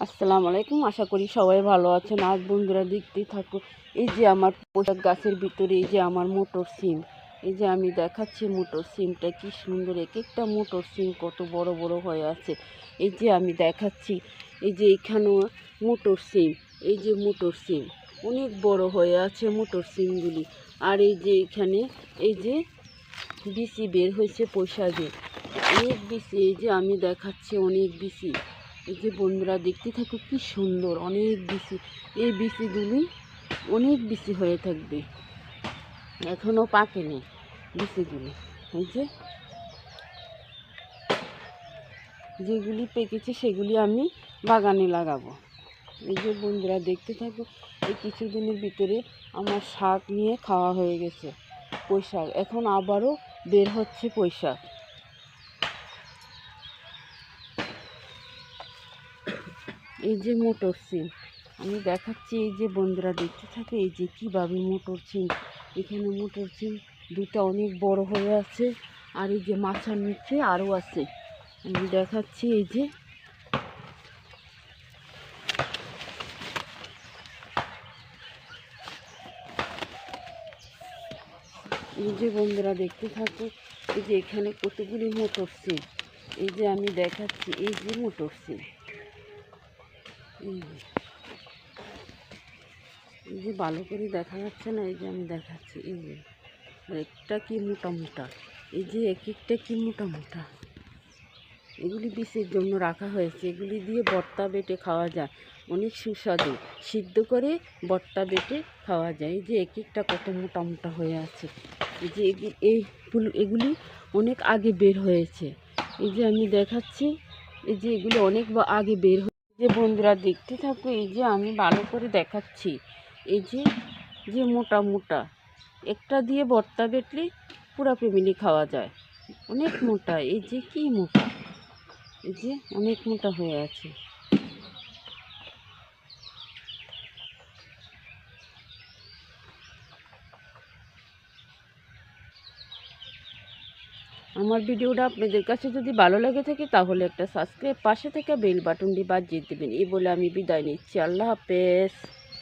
আসসালামু আলাইকুম। আশা করি সবাই ভালো আছেন। আজ বন্ধুরা দেখতেই থাকো, এই যে আমার পোশাক গাছের ভিতরে এই যে আমার মোটর সিম, এই যে আমি দেখাচ্ছি মোটর সিমটা কি সুন্দর। এক একটা মোটর সিম কত বড় বড় হয়ে আছে। এই যে আমি দেখাচ্ছি, এই যে এখানেও মোটর সিম, এই যে মোটর সিম অনেক বড় হয়ে আছে মোটর সিমগুলি। আর এই যে এখানে এই যে বিচি বের হয়েছে পোশাকে, অনেক বিচি। এই যে আমি দেখাচ্ছি অনেক বিচি। এই যে বন্ধুরা দেখতে থাকো কি সুন্দর, অনেক বিচি। এই বিচিগুলি অনেক বিচি হয়ে থাকবে, এখনও পাকেনি বিচিগুলি। এই যে যেগুলি পেকেছে সেগুলি আমি বাগানে লাগাবো। এই যে বন্ধুরা দেখতে থাকো, এই কিছুদিনের ভিতরে আমার শাক নিয়ে খাওয়া হয়ে গেছে, পুঁইশাক। এখন আবারও বের হচ্ছে পুঁইশাক। এই যে মোটর সিম আমি দেখাচ্ছি, এই যে বন্ধুরা দেখতে থাকে, এই যে কীভাবে মোটর সিম, এখানে মোটর সিম দুটা অনেক বড় হয়ে আছে। আর এই যে মাথার নিচে আরও আছে, আমি দেখাচ্ছি। এই যে বন্ধুরা দেখতে থাকো, এই যে এখানে কতগুলি মোটর সিম। এই যে আমি দেখাচ্ছি, এই যে মোটর সিম, এই যে ভালো করে দেখা যাচ্ছে না, এই যে আমি দেখাচ্ছি। এই যে একটা কি মোটা মোটা, এই যে এক একটা কি মোটা মোটা। এগুলি বিষের জন্য রাখা হয়েছে, এগুলি দিয়ে ভর্তা বেটে খাওয়া যায়, অনেক সুস্বাদু। সিদ্ধ করে ভর্তা বেটে খাওয়া যায়। এই যে এক একটা কত মোটা মোটা হয়ে আছে। এই যে এগুলি অনেক আগে বের হয়েছে। এই যে আমি দেখাচ্ছি, এই যে এগুলি অনেক আগে বের হয়েছে। যে বন্ধুরা দেখতে থাকো, এই যে আমি ভালো করে দেখাচ্ছি। এই যে যে মোটা মোটা, একটা দিয়ে ভর্তা বেটলে পুরা ফ্যামিলি খাওয়া যায়, অনেক মোটা। এই যে কি মোটা, এই যে অনেক মোটা হয়ে আছে। আমার ভিডিওটা আপনাদের কাছে যদি ভালো লাগে থাকে তাহলে একটা সাবস্ক্রাইব, পাশে থেকে বেল বাটনটি বাজিয়ে দেবেন। এই বলে আমি বিদায় নিচ্ছি। আল্লাহ হাফেজ।